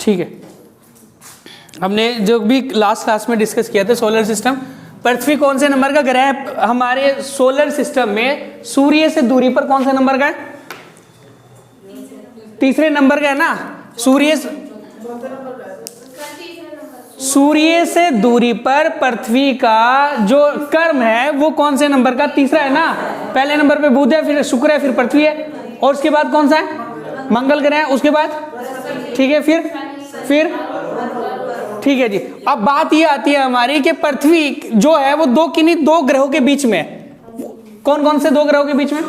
ठीक है, हमने जो भी लास्ट क्लास में डिस्कस किया था सोलर सिस्टम, पृथ्वी कौन से नंबर का ग्रह है हमारे सोलर सिस्टम में? सूर्य से दूरी पर कौन से नंबर का है? तीसरे नंबर का है ना। सूर्य से दूरी पर पृथ्वी का जो कर्म है वो कौन से नंबर का? तीसरा है ना। पहले नंबर पे बुध है, फिर शुक्र है, फिर पृथ्वी है, और उसके बाद कौन सा है? मंगल ग्रह है, उसके बाद ठीक है, फिर ठीक है जी। अब बात ये आती है हमारी कि पृथ्वी जो है वो दो ग्रहों के बीच में, कौन कौन से दो ग्रहों के बीच में?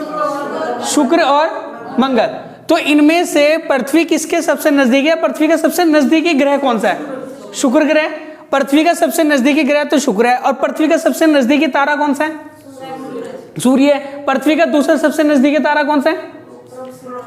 शुक्र और मंगल। तो इनमें से पृथ्वी किसके सबसे नजदीक है? पृथ्वी का सबसे नजदीकी ग्रह कौन सा है? शुक्र ग्रह। पृथ्वी का सबसे नजदीकी ग्रह तो शुक्र है। और पृथ्वी का सबसे नजदीकी तारा कौन सा है? सूर्य है। पृथ्वी का दूसरा सबसे नजदीकी तारा कौन सा है?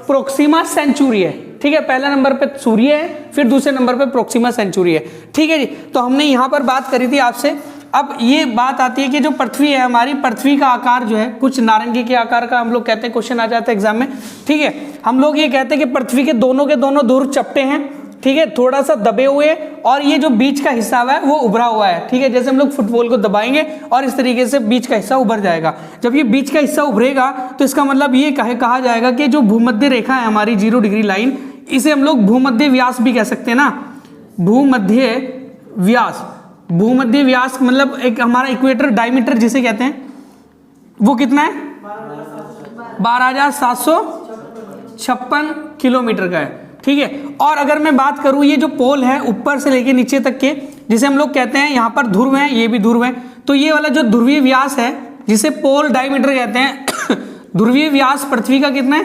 प्रोक्सिमा सेंचुरी है। ठीक है, पहला नंबर पे सूर्य है, फिर दूसरे नंबर पे प्रोक्सिमा सेंचुरी है। ठीक है जी। तो हमने यहां पर बात करी थी आपसे। अब ये बात आती है कि जो पृथ्वी है हमारी, पृथ्वी का आकार जो है कुछ नारंगी के आकार का हम लोग कहते हैं, क्वेश्चन आ जाता है एग्जाम में। ठीक है, हम लोग ये कहते हैं कि पृथ्वी के दोनों ध्रुव चपटे हैं, ठीक है, थोड़ा सा दबे हुए, और ये जो बीच का हिस्सा है वो उभरा हुआ है। ठीक है, जैसे हम लोग फुटबॉल को दबाएंगे और इस तरीके से बीच का हिस्सा उभर जाएगा। जब ये बीच का हिस्सा उभरेगा तो इसका मतलब ये कहा जाएगा कि जो भूमध्य रेखा है हमारी 0 डिग्री लाइन, इसे हम लोग भूमध्य व्यास भी कह सकते हैं ना। भूमध्य व्यास मतलब एक हमारा इक्वेटर डायमीटर जिसे कहते हैं, वो कितना है? 12,756 किलोमीटर का है। ठीक है, और अगर मैं बात करूं ये जो पोल है ऊपर से लेके नीचे तक के, जिसे हम लोग कहते हैं यहाँ पर ध्रुव है, ये भी ध्रुव है, तो ये वाला जो ध्रुवीय व्यास है जिसे पोल डायमीटर कहते हैं ध्रुवीय व्यास पृथ्वी का कितना है?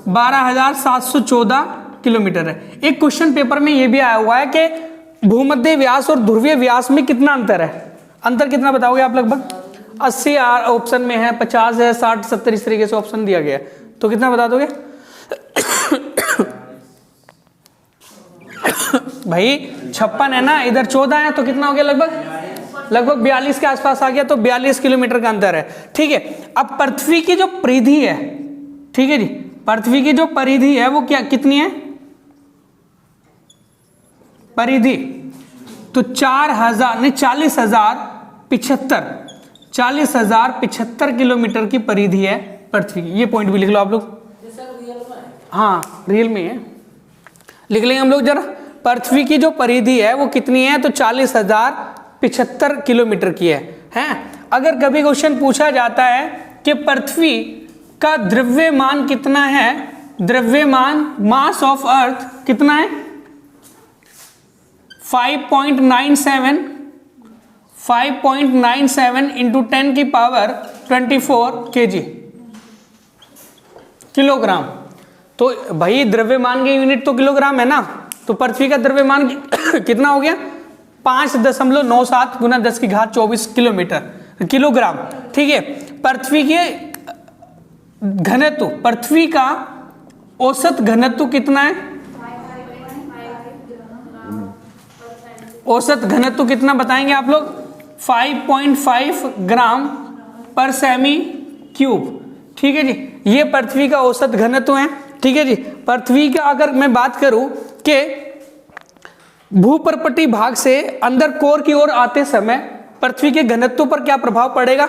12,714 किलोमीटर है। एक क्वेश्चन पेपर में ये भी आया हुआ है कि भूमध्य व्यास और ध्रुवीय व्यास में कितना अंतर है? अंतर कितना बताओगे आप? लगभग 80 ऑप्शन में है, 50 है, 60, 70 इस तरीके से ऑप्शन दिया गया है। तो कितना बता दोगे? भाई 56 है ना, इधर 14 है, तो कितना हो गया? लगभग 42 के आसपास आ गया। तो 42 किलोमीटर का अंतर है। ठीक है, अब पृथ्वी की जो परिधि है, ठीक है जी, पृथ्वी की जो परिधि है वो कितनी है? परिधि तो 40,075 किलोमीटर की परिधि है पृथ्वी की। ये पॉइंट भी लिख लो आप लोग। हाँ, रियल में है, लिख लेंगे हम लोग जरा। पृथ्वी की जो परिधि है वो कितनी है? तो 40,075 किलोमीटर की है। अगर कभी क्वेश्चन पूछा जाता है कि पृथ्वी का द्रव्यमान कितना है, द्रव्यमान मास ऑफ अर्थ कितना है? 5.97 इंटू 10 की पावर 24 kg, किलोग्राम। तो भाई द्रव्यमान की यूनिट तो किलोग्राम है ना, तो पृथ्वी का द्रव्यमान कितना हो गया? 5.97 गुना 10 की घात 24 किलोग्राम। ठीक है, पृथ्वी के घनत्व, पृथ्वी का औसत घनत्व कितना है? औसत घनत्व कितना बताएंगे आप लोग? 5.5 ग्राम पर सेमी क्यूब। ठीक है जी, ये पृथ्वी का औसत घनत्व है। ठीक है जी, पृथ्वी का अगर मैं बात करूं कि भूपर्पटी भाग से अंदर कोर की ओर आते समय पृथ्वी के घनत्व पर क्या प्रभाव पड़ेगा?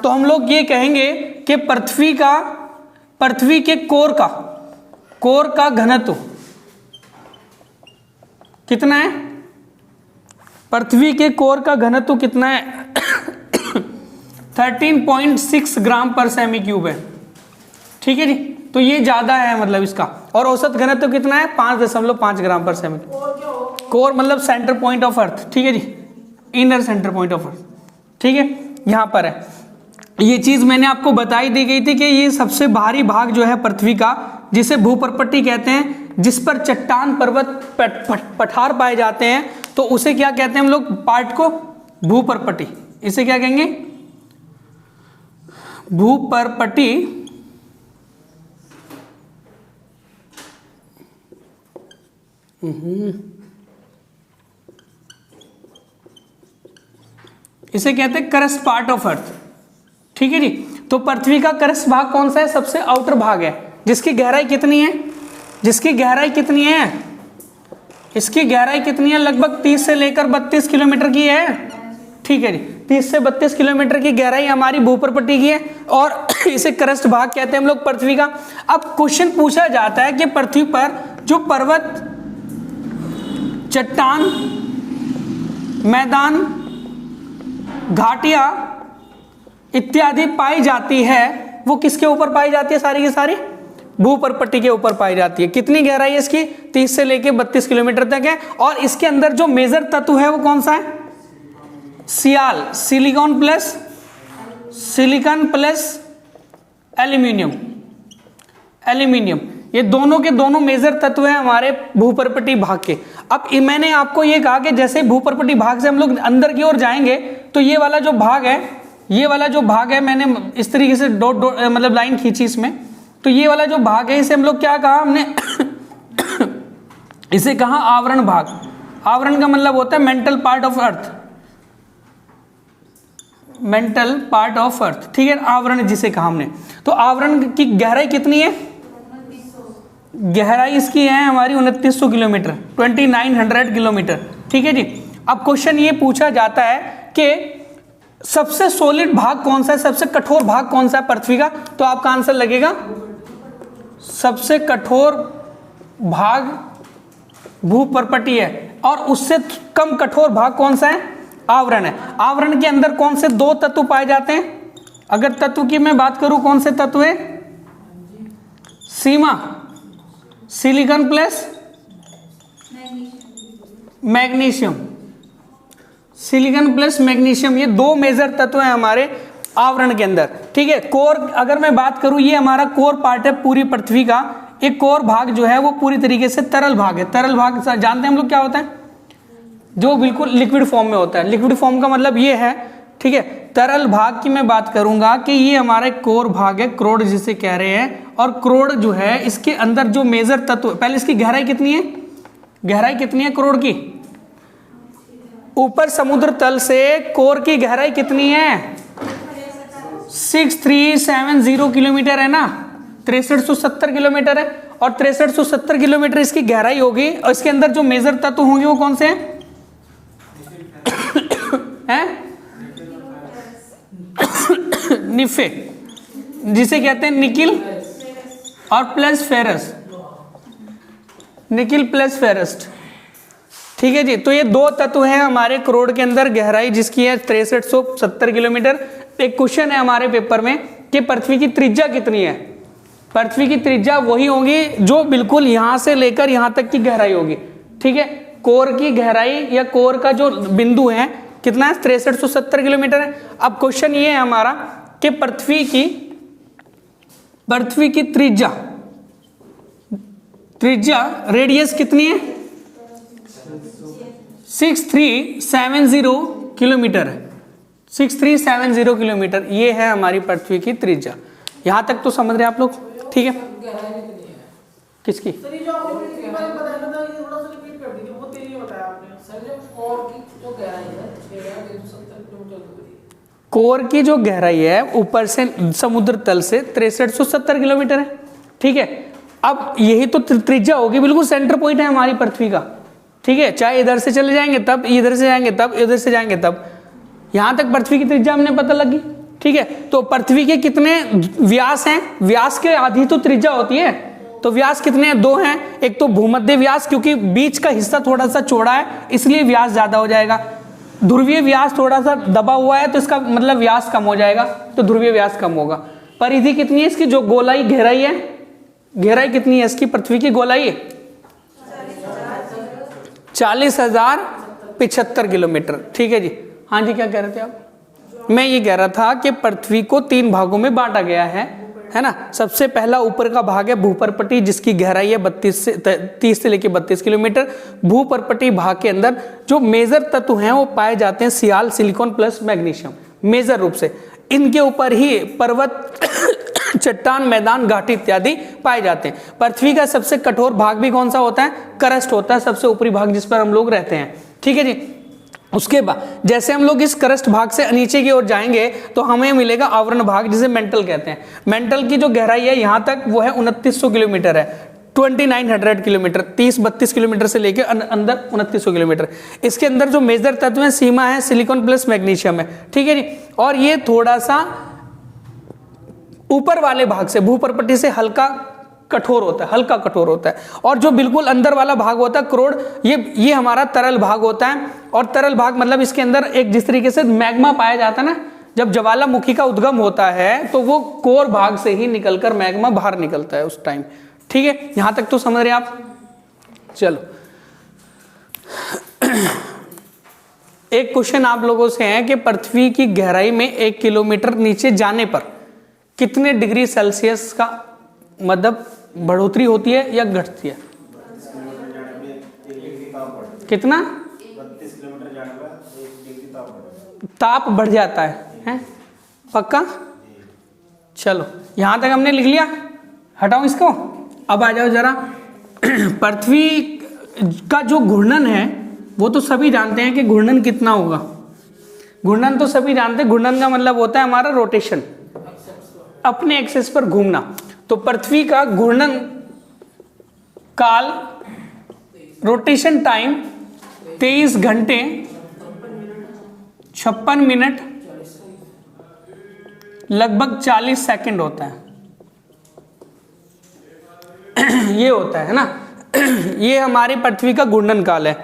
तो हम लोग ये कहेंगे कि पृथ्वी के कोर का घनत्व कितना है? पृथ्वी के कोर का घनत्व कितना है? 13.6 ग्राम पर सेमी क्यूब है। ठीक है जी, तो ये ज्यादा है मतलब इसका। और औसत घनत्व कितना है? 5.5 ग्राम पर सेमी क्यूब। कोर मतलब सेंटर पॉइंट ऑफ अर्थ। ठीक है जी, inner centre point of earth. ठीक है, यहां पर है। ये चीज मैंने आपको बताई दी गई थी कि ये सबसे भारी भाग जो है पृथ्वी का, जिसे भूपर्पटी कहते हैं, जिस पर चट्टान, पर्वत, पठार पाए जाते हैं, तो उसे क्या कहते हैं हम लोग? पार्ट को भूपर्पटी। इसे क्या कहेंगे? भूपर्पटी। इसे कहते हैं करस्ट पार्ट ऑफ अर्थ। ठीक है जी। तो पृथ्वी का क्रस्ट भाग कौन सा है? सबसे आउटर भाग है, जिसकी गहराई कितनी है? जिसकी गहराई कितनी है? इसकी गहराई कितनी है? लगभग 30 से लेकर 32 किलोमीटर की है। ठीक है जी, 30 से 32 किलोमीटर की गहराई हमारी भूपर्पट्टी की है और इसे क्रस्ट भाग कहते हैं हम लोग पृथ्वी का। अब क्वेश्चन पूछा जाता है कि पृथ्वी पर जो पर्वत, चट्टान, मैदान, घाटियां इत्यादि पाई जाती है, वो किसके ऊपर पाई जाती है? सारी की सारी भूपर्पट्टी के ऊपर पाई जाती है। कितनी गहराई है इसकी? 30 से लेके 32 किलोमीटर तक है। और इसके अंदर जो मेजर तत्व है वो कौन सा है? सियाल, सिलिकॉन प्लस एल्यूमिनियम। एल्यूमिनियम, ये दोनों के दोनों मेजर तत्व हैं हमारे भूपर्पट्टी भाग के। अब मैंने आपको ये कहा कि जैसे भूपर्पट्टी भाग से हम लोग अंदर की ओर जाएंगे तो ये वाला जो भाग है, ये वाला जो भाग है, मैंने इस तरीके से डॉट डॉट मतलब लाइन खींची इसमें, तो ये वाला जो भाग है इसे हम लोग क्या कहा हमने? इसे कहा आवरण भाग। आवरण का मतलब होता है mental part of earth, mental part of earth. ठीक है, आवरण जिसे कहा हमने। तो आवरण की गहराई कितनी है? गहराई इसकी है हमारी 2900 किलोमीटर, 2900 किलोमीटर। ठीक है जी। अब क्वेश्चन ये पूछा जाता है कि सबसे सॉलिड भाग कौन सा है, सबसे कठोर भाग कौन सा है पृथ्वी का? तो आपका आंसर लगेगा सबसे कठोर भाग भूपर्पट्टी है, और उससे कम कठोर भाग कौन सा है? आवरण है। आवरण के अंदर कौन से दो तत्व पाए जाते हैं? अगर तत्व की मैं बात करूं, कौन से तत्व है? Sima, silicon plus magnesium. Silicon plus magnesium, ये दो मेजर तत्व हैं हमारे आवरण के अंदर। ठीक है। कोर, अगर मैं बात करूं, ये हमारा कोर पार्ट है पूरी पृथ्वी का। एक कोर भाग जो है वो पूरी तरीके से तरल भाग है। तरल भाग जानते हैं हम लोग क्या होता है? जो बिल्कुल लिक्विड फॉर्म में होता है। लिक्विड फॉर्म का मतलब ये है, ठीक है। तरल भाग की मैं बात करूंगा कि ये हमारा कोर भाग है, क्रोड जिसे कह रहे हैं। और क्रोड जो है, इसके अंदर जो मेजर तत्व, पहले इसकी गहराई कितनी है? गहराई कितनी है क्रोड की? ऊपर समुद्र तल से कोर की गहराई कितनी है? 6370 किलोमीटर है ना, 6370 किलोमीटर है। और 6370 किलोमीटर इसकी गहराई होगी। और इसके अंदर जो मेजर तत्व होंगे वो कौन से हैं? निफे, जिसे कहते हैं निकिल और plus ferrous, nickel plus ferrous. ठीक है जी। तो ये दो तत्व हैं हमारे क्रोड के अंदर, गहराई जिसकी है 6370 किलोमीटर। एक क्वेश्चन है हमारे पेपर में कि पृथ्वी की त्रिज्या कितनी है? पृथ्वी की त्रिज्या वही होगी जो बिल्कुल यहां से लेकर यहां तक की गहराई होगी। ठीक है। कोर की गहराई या कोर का जो बिंदु है कितना है? 6370 किलोमीटर है। अब क्वेश्चन ये है हमारा कि पृथ्वी की त्रिज्या रेडियस कितनी है? 6370 किलोमीटर है। 6370 किलोमीटर ये है हमारी पृथ्वी की त्रिज्या। यहां तक तो समझ रहे हैं आप लोग? ठीक है। किसकी? कोर की जो गहराई है ऊपर से समुद्र तल से 6370 किलोमीटर है। ठीक है। अब यही तो त्रिज्या होगी, बिल्कुल सेंटर पॉइंट है हमारी पृथ्वी का। ठीक है। चाहे इधर से चले जाएंगे तब, इधर से जाएंगे तब, इधर से जाएंगे तब, यहां तक पृथ्वी की त्रिज्या हमने पता लगी। ठीक है। तो पृथ्वी के कितने व्यास हैं? व्यास के आधी तो त्रिज्या होती है। तो व्यास कितने हैं? दो हैं। एक तो भूमध्य व्यास, क्योंकि बीच का हिस्सा थोड़ा सा चौड़ा है इसलिए व्यास ज्यादा हो जाएगा। ध्रुवीय व्यास थोड़ा सा दबा हुआ है तो इसका मतलब व्यास कम हो जाएगा, तो ध्रुवीय व्यास कम होगा। परिधि कितनी है इसकी? जो गोलाई गहराई है, गहराई कितनी है इसकी? पृथ्वी की गोलाई 40,075 किलोमीटर। ठीक है जी। हाँ जी, क्या कह रहे थे आप? मैं ये कह रहा था कि पृथ्वी को 3 भागों में बांटा गया है ना। सबसे पहला ऊपर का भाग है भूपर्पट्टी, जिसकी गहराई है 30 से लेके 32 किलोमीटर। भूपर्पट्टी भाग के अंदर जो मेजर तत्व हैं वो पाए जाते हैं सियाल, सिलिकॉन प्लस मैग्नीशियम, मेजर रूप से। इनके ऊपर ही पर्वत, चट्टान, मैदान, घाटी इत्यादि पाए जाते हैं। पृथ्वी का सबसे कठोर भाग भी कौन सा होता है? क्रस्ट होता है, सबसे ऊपरी भाग जिस पर हम लोग रहते हैं। ठीक है जी। उसके बाद जैसे हम लोग इस क्रस्ट भाग से नीचे की ओर जाएंगे तो हमें मिलेगा आवरण भाग, जिसे मेंटल कहते हैं। मेंटल की जो गहराई है यहाँ तक वो है 2900 किलोमीटर है, 2900 किलोमीटर, 30-32 किलोमीटर से लेके अंदर 2900 किलोमीटर। इसके अंदर जो मेजर तत्व है, सीमा है सिलिकॉन प्लस मैग्नीशियम है, ठीक है जी। और ये थोड़ा सा ऊपर वाले भाग से, भूपर्पटी से हल्का कठोर होता है, हल्का कठोर होता है। और जो बिल्कुल अंदर वाला भाग होता है क्रोड, ये हमारा तरल भाग होता है। और तरल भाग मतलब इसके अंदर एक जिस तरीके से मैग्मा पाया जाता है ना, जब ज्वालामुखी का उद्गम होता है तो वो कोर भाग से ही निकलकर मैग्मा बाहर निकलता है उस टाइम, ठीक है। यहां तक तो समझ रहे हैं आप। चलो एक क्वेश्चन आप लोगों से है कि पृथ्वी की गहराई में 1 किलोमीटर नीचे जाने पर कितने डिग्री सेल्सियस का मतलब बढ़ोतरी होती है या घटती है? कितना? 32 किलोमीटर जाने पर 1 डिग्री ताप बढ़ जाता है? पक्का? चलो यहां तक हमने लिख लिया, हटाओ इसको। अब आ जाओ जरा, पृथ्वी का जो घूर्णन है वो तो सभी जानते हैं कि घूर्णन कितना होगा। घूर्णन तो सभी जानते हैं, घूर्णन का मतलब होता है हमारा रोटेशन, अपने एक्सिस पर घूमना। तो पृथ्वी का घूर्णन काल, रोटेशन टाइम 23 घंटे 56 मिनट लगभग 40 सेकंड होता है। ये होता है ना, ये हमारी पृथ्वी का घूर्णन काल है।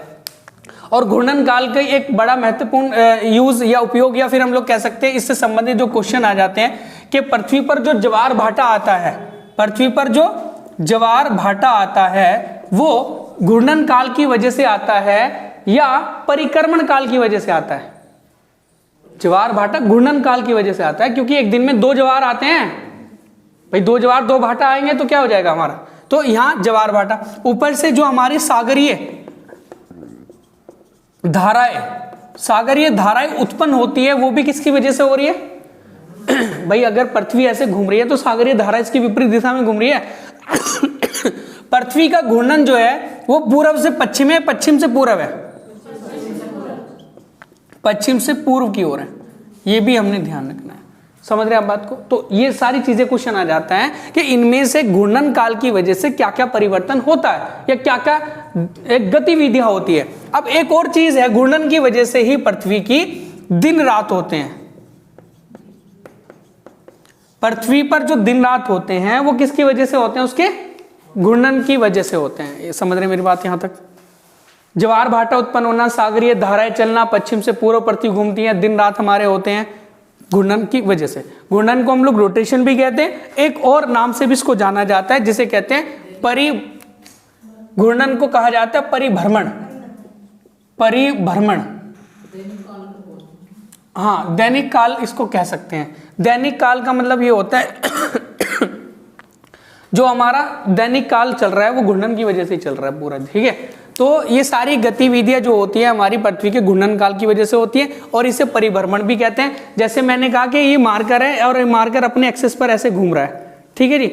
और घूर्णन काल का एक बड़ा महत्वपूर्ण यूज या उपयोग, या फिर हम लोग कह सकते हैं इससे संबंधित जो क्वेश्चन आ जाते हैं कि पृथ्वी पर जो ज्वार भाटा आता है, पृथ्वी पर जो ज्वार भाटा आता है वो घूर्णन काल की वजह से आता है या परिक्रमण काल की वजह से आता है? ज्वार भाटा घूर्णन काल की वजह से आता है, क्योंकि एक दिन में 2 ज्वार आते हैं भाई, 2 ज्वार 2 भाटा आएंगे तो क्या हो जाएगा हमारा, तो यहां ज्वार भाटा। ऊपर से जो हमारी सागरीय धाराएं उत्पन्न होती है वो भी किसकी वजह से हो रही है? भाई अगर पृथ्वी ऐसे घूम रही है तो सागरीय धारा इसकी विपरीत दिशा में घूम रही है। पृथ्वी का घूर्णन जो है वो पूर्व से पश्चिम है, पश्चिम से पूर्व है, पश्चिम से पूर्व की ओर है। ये भी हमने ध्यान रखना है, समझ रहे हैं आप बात को। तो ये सारी चीजें क्वेश्चन आ जाता है कि इनमें से घूर्णन काल की वजह से क्या क्या परिवर्तन होता है या क्या क्या गतिविधियां होती है। अब एक और चीज है, घूर्णन की वजह से ही पृथ्वी की दिन रात होते हैं। पृथ्वी पर जो दिन रात होते हैं वो किसकी वजह से होते हैं? उसके घूर्णन की वजह से होते हैं। ये समझ रहे हैं मेरी बात यहां तक? ज्वार भाटा उत्पन्न होना, सागरीय धाराएं चलना, पश्चिम से पूर्व पृथ्वी घूमती है, दिन रात हमारे होते हैं घूर्णन की वजह से। घूर्णन को हम लोग रोटेशन भी कहते हैं, एक और नाम से भी इसको जाना जाता है जिसे कहते हैं घूर्णन को कहा जाता है परिभ्रमण। हाँ, दैनिक काल इसको कह सकते हैं। दैनिक काल का मतलब ये होता है जो हमारा दैनिक काल चल रहा है वो घूर्णन की वजह से चल रहा है पूरा, ठीक है। तो ये सारी गतिविधियां जो होती है हमारी पृथ्वी के घूर्णन काल की वजह से होती है और इसे परिभ्रमण भी कहते हैं। जैसे मैंने कहा कि ये मार्कर है और ये मार्कर अपने एक्सिस पर ऐसे घूम रहा है, ठीक है जी।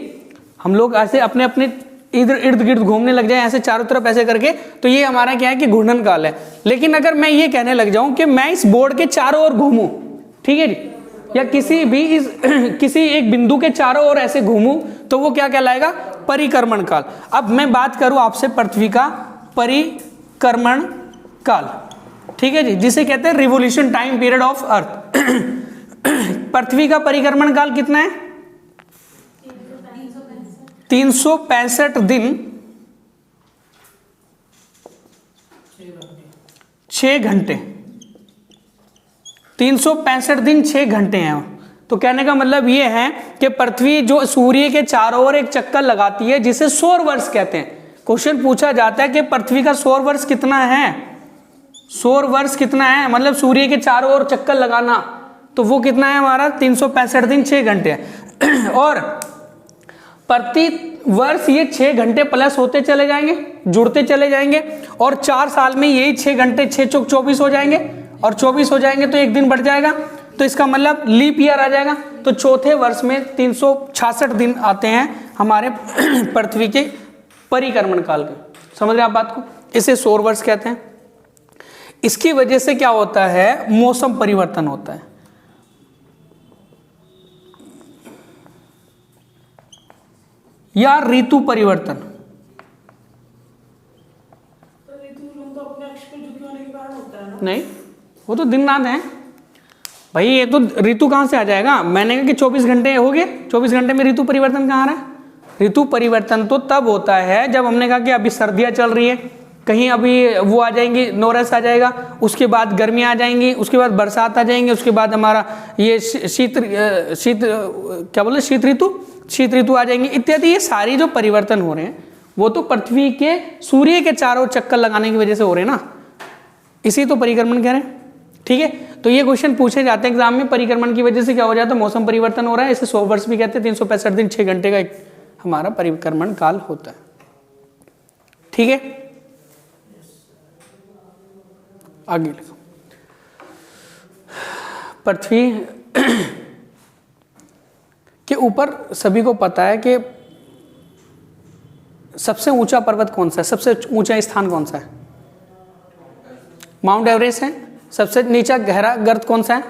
हम लोग ऐसे अपने अपने इधर इर्द गिर्द घूमने लग जाए ऐसे चारों तरफ ऐसे करके, तो ये हमारा क्या है कि घूर्णन काल है। लेकिन अगर मैं ये कहने लग जाऊं कि मैं इस बोर्ड के चारों ओर घूमूं, ठीक है जी, या किसी एक बिंदु के चारों ओर ऐसे घूमूं, तो वो क्या कहलाएगा? परिक्रमण काल। अब मैं बात करूं आपसे पृथ्वी का परिक्रमण काल, ठीक है जी, जिसे कहते हैं revolution time period of earth. पृथ्वी का परिक्रमण काल कितना है? 365 दिन 6 घंटे। 365 दिन 6 घंटे हैं। तो कहने का मतलब ये है कि पृथ्वी जो सूर्य के चारों ओर एक चक्कर लगाती है जिसे सौर वर्ष कहते हैं। क्वेश्चन पूछा जाता है कि पृथ्वी का सौर वर्ष कितना है? सौर वर्ष कितना है मतलब सूर्य के चारों ओर चक्कर लगाना, तो वो कितना है हमारा? 365 दिन 6 घंटे है। और प्रति वर्ष ये 6 घंटे प्लस होते चले जाएंगे, जुड़ते चले जाएंगे, और 4 साल में यही 6 घंटे 6 चौक 24 हो जाएंगे, और 24 हो जाएंगे तो एक दिन बढ़ जाएगा, तो इसका मतलब लीप ईयर आ जाएगा। तो चौथे वर्ष में 366 दिन आते हैं हमारे पृथ्वी के परिक्रमण काल के। समझ रहे आप बात को? इसे सौर वर्ष कहते हैं। इसकी वजह से क्या होता है, मौसम परिवर्तन होता है। या ऋतु परिवर्तन। तो अपने अक्ष पे झुके होने के कारण होता है ना? नहीं, वो तो दिन रात है भाई। ये तो ऋतु कहां से आ जाएगा? मैंने कहा कि 24 घंटे हो गए, 24 घंटे में ऋतु परिवर्तन कहाँ आ रहा है? ऋतु परिवर्तन तो तब होता है जब हमने कहा कि अभी सर्दियां चल रही है, कहीं अभी वो आ जाएंगी, नौरस आ जाएगा, उसके बाद गर्मियां आ जाएंगी, उसके बाद बरसात आ जाएंगी, उसके बाद हमारा ये शीत क्या बोले शीत ऋतु आ जाएंगी इत्यादि। ये सारी जो परिवर्तन हो रहे हैं वो तो पृथ्वी के सूर्य के चारों चक्कर लगाने की वजह से हो रहे हैं ना, इसी तो परिक्रमण कह रहे हैं। ठीक है, तो ये क्वेश्चन पूछे जाते हैं एग्जाम में, परिक्रमण की वजह से क्या हो जाता है, मौसम परिवर्तन हो रहा है। इसे 100 वर्ष भी कहते हैं, 365 दिन 6 घंटे का एक हमारा परिक्रमण काल होता है। ठीक है, आगे लिखो। पृथ्वी के ऊपर सभी को पता है कि सबसे ऊंचा पर्वत कौन सा है, सबसे ऊंचा स्थान कौन सा है? माउंट एवरेस्ट है। सबसे नीचा गहरा गर्त कौन सा है?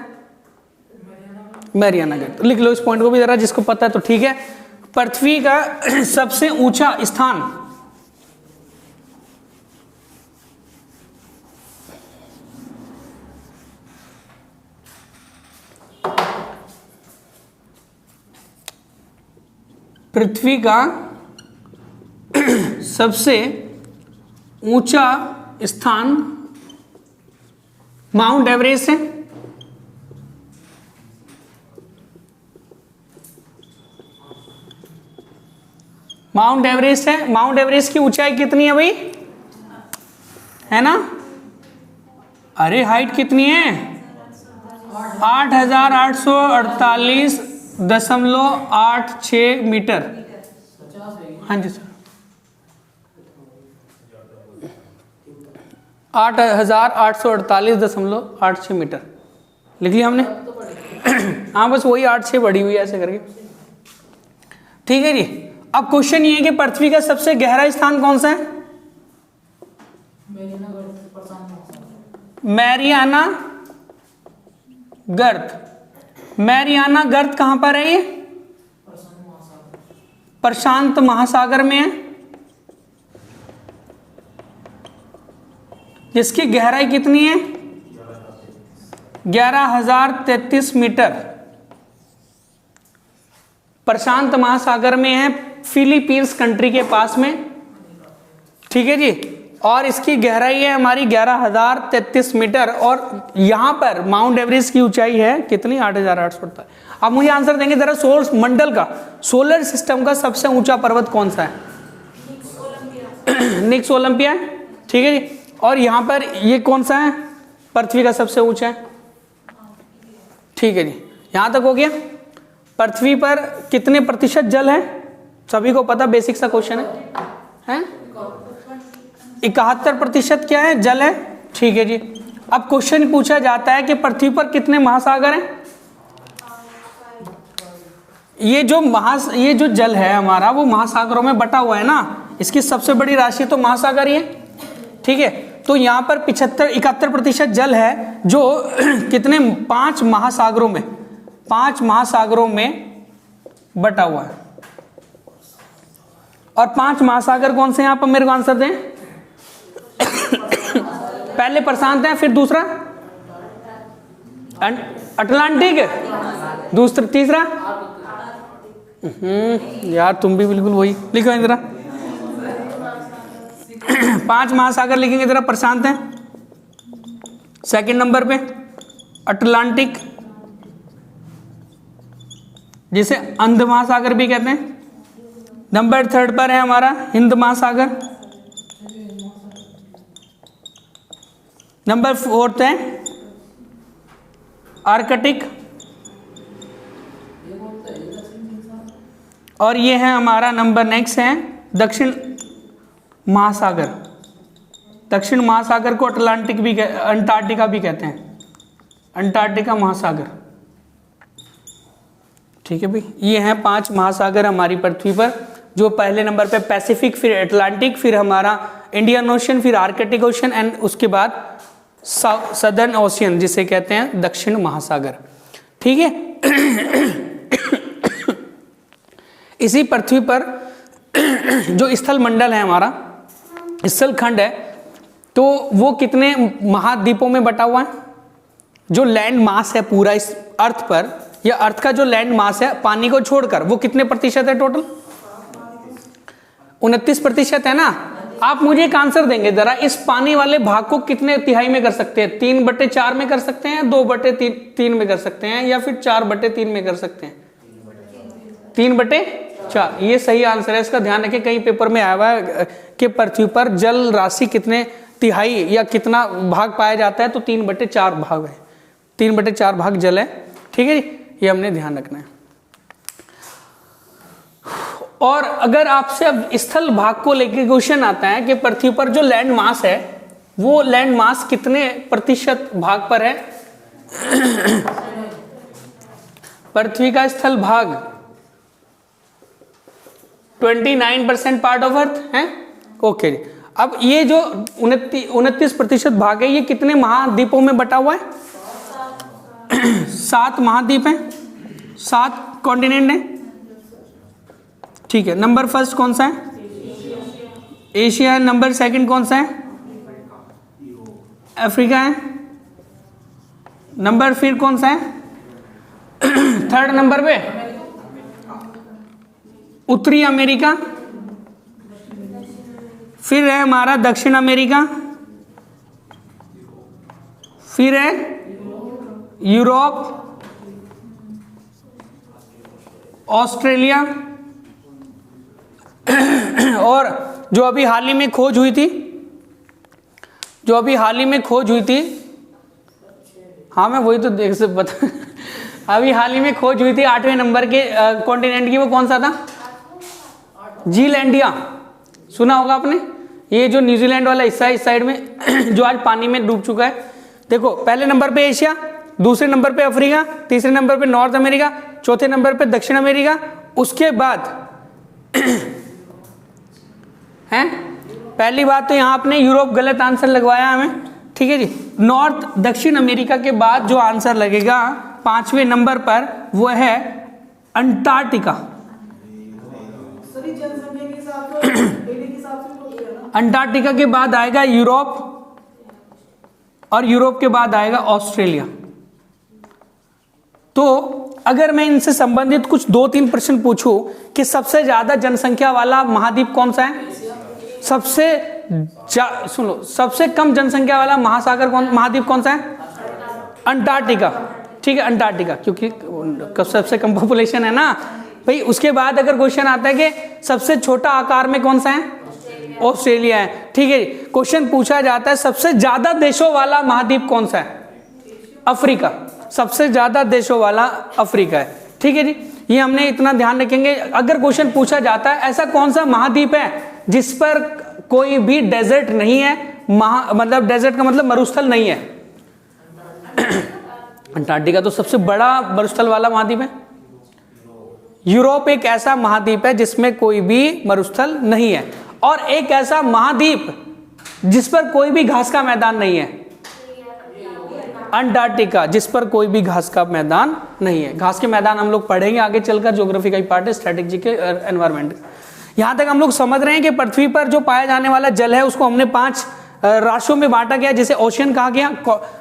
मैरियाना गर्त। लिख लो इस पॉइंट को भी जरा, जिसको पता है तो ठीक है। पृथ्वी का सबसे ऊंचा स्थान पृथ्वी का सबसे ऊंचा स्थान माउंट एवरेस्ट है। माउंट एवरेस्ट है। माउंट एवरेस्ट की ऊंचाई कितनी है भाई? है ना? अरे हाइट कितनी है? 8,848.86 मीटर। हाँ जी सर, 8,848.86 मीटर लिख लिया हमने। हाँ बस वही 8-6 बढ़ी हुई है ऐसे करके। ठीक है जी। अब क्वेश्चन ये है कि पृथ्वी का सबसे गहरा स्थान कौन सा है? मैरियाना गर्त। मैरियाना गर्त कहां पर है? ये प्रशांत महासागर में है, जिसकी गहराई कितनी है? 11,033 मीटर। प्रशांत महासागर में है, फिलीपींस कंट्री के पास में। ठीक है जी। और इसकी गहराई है हमारी 11,033 मीटर। और यहां पर माउंट एवरेस्ट की ऊंचाई है कितनी? 8,848। अब मुझे आंसर देंगे जरा, सोलर मंडल का, सोलर सिस्टम का सबसे ऊंचा पर्वत कौन सा है? निक्स ओलंपिया। ठीक है जी। और यहां पर ये कौन सा है? पृथ्वी का सबसे ऊंचा है। ठीक है जी, यहां तक हो गया। पृथ्वी पर कितने प्रतिशत जल है? सभी को पता, बेसिक सा क्वेश्चन है? 71% क्या है? जल है। ठीक है जी। अब क्वेश्चन पूछा जाता है कि पृथ्वी पर कितने महासागर हैं? ये जो जल है हमारा वो महासागरों में बटा हुआ है ना, इसकी सबसे बड़ी राशि तो महासागर ही है। ठीक है, तो यहां पर 71% जल है जो कितने? 5 महासागरों में बटा हुआ है। और 5 महासागर कौन से? यहां पर मेरे को आंसर दें। पहले प्रशांत है, फिर दूसरा अटलांटिक, दूसरा तीसरा यार तुम भी बिल्कुल वही लिखो जरा। 5 महासागर लिखेंगे जरा। प्रशांत है सेकंड नंबर पे, अटलांटिक जिसे अंध महासागर भी कहते हैं, नंबर 3 पर है हमारा हिंद महासागर, नंबर 4 है आर्कटिक, और ये है हमारा नंबर नेक्स्ट है दक्षिण महासागर। दक्षिण महासागर को अटलांटिक भी अंटार्कटिका भी कहते हैं, अंटार्कटिका महासागर। ठीक है भाई, ये हैं 5 महासागर हमारी पृथ्वी पर, जो पहले नंबर पे पैसिफिक, फिर अटलांटिक, फिर हमारा इंडियन ओशन, फिर आर्कटिक ओशन एंड उसके बाद सदर्न ओशियन, जिसे कहते हैं दक्षिण महासागर। ठीक है। इसी पृथ्वी पर जो स्थल मंडल है हमारा, स्थल खंड है, तो वो कितने महाद्वीपों में बटा हुआ है? जो लैंड मास है पूरा इस अर्थ पर, या अर्थ का जो लैंड मास है पानी को छोड़कर, वो कितने प्रतिशत है टोटल? 29% है ना। आप मुझे एक आंसर देंगे जरा, इस पानी वाले भाग को कितने तिहाई में कर सकते हैं? 3/4 में कर सकते हैं, 2/3 में कर सकते हैं, या फिर 4/3 में कर सकते हैं? 3/4। ये सही आंसर है। इसका ध्यान रखें, कई पेपर में आया हुआ है कि पृथ्वी पर जल राशि कितने तिहाई या कितना भाग पाया जाता है, तो 3/4 भाग है। 3/4 भाग जल है। ठीक है जी, ये हमने ध्यान रखना है। और अगर आपसे अब स्थल भाग को लेकर क्वेश्चन आता है कि पृथ्वी पर जो लैंड मास है, वो लैंड मास कितने प्रतिशत भाग पर है? पृथ्वी का स्थल भाग 29% पार्ट ऑफ अर्थ है। ओके, अब ये जो 29% भाग है, ये कितने महाद्वीपों में बटा हुआ है? 7 महाद्वीप हैं, 7 कॉन्टिनेंट हैं। ठीक है, नंबर फर्स्ट कौन सा है? एशिया है। नंबर सेकंड कौन सा है? अफ्रीका है। नंबर फिर कौन सा है? थर्ड नंबर पे उत्तरी अमेरिका, फिर है हमारा दक्षिण अमेरिका, फिर है यूरोप, ऑस्ट्रेलिया, और जो अभी हाल ही में खोज हुई थी, हाँ मैं वही तो देख से बता अभी हाल ही में खोज हुई थी 8वें नंबर के कॉन्टिनेंट की, वो कौन सा था? जीलैंडिया। सुना होगा आपने, ये जो न्यूजीलैंड वाला हिस्सा है इस साइड में जो आज पानी में डूब चुका है। देखो, पहले नंबर पे एशिया, दूसरे नंबर पे अफ्रीका, तीसरे नंबर पे नॉर्थ अमेरिका, चौथे नंबर पे दक्षिण अमेरिका, उसके बाद हैं, पहली बात तो यहाँ आपने यूरोप गलत आंसर लगवाया हमें। ठीक है जी, नॉर्थ दक्षिण अमेरिका के बाद जो आंसर लगेगा 5वें नंबर पर, वो है अंटार्कटिका। जनसंख्या के हिसाब से, डेली के हिसाब से बोलते हैं ना। अंटार्कटिका के बाद आएगा यूरोप, और यूरोप के बाद आएगा ऑस्ट्रेलिया। तो अगर मैं इनसे संबंधित कुछ 2-3 प्रश्न पूछूं कि सबसे ज्यादा जनसंख्या वाला महाद्वीप कौन सा है, सबसे कम जनसंख्या वाला महाद्वीप कौन सा है? अंटार्कटिका। ठीक है, अंटार्कटिका, क्योंकि सबसे कम पॉपुलेशन है ना भाई। उसके बाद अगर क्वेश्चन आता है कि सबसे छोटा आकार में कौन सा है? ऑस्ट्रेलिया है। ठीक है, क्वेश्चन पूछा जाता है सबसे ज्यादा देशों वाला महाद्वीप कौन सा है? अफ्रीका। सबसे ज्यादा देशों वाला अफ्रीका है। ठीक है जी, ये हमने इतना ध्यान रखेंगे। अगर क्वेश्चन पूछा जाता है ऐसा कौन सा महाद्वीप है जिस पर कोई भी डेजर्ट नहीं है, मतलब डेजर्ट का मतलब मरुस्थल नहीं है, अंटार्कटिका तो सबसे बड़ा मरुस्थल वाला महाद्वीप है। यूरोप एक ऐसा महाद्वीप है जिसमें कोई भी मरुस्थल नहीं है, और एक ऐसा महाद्वीप जिस पर कोई भी घास का मैदान नहीं है, अंटार्कटिका, जिस पर कोई भी घास का मैदान नहीं है। घास के मैदान हम लोग पढ़ेंगे आगे चलकर, ज्योग्राफी का ही पार्ट है, स्ट्रेटेजी के एनवायरमेंट। यहां तक हम लोग समझ रहे हैं कि पृथ्वी पर जो पाया जाने वाला जल है उसको हमने 5 राशियों में बांटा गया, जिसे ओशियन कहा गया,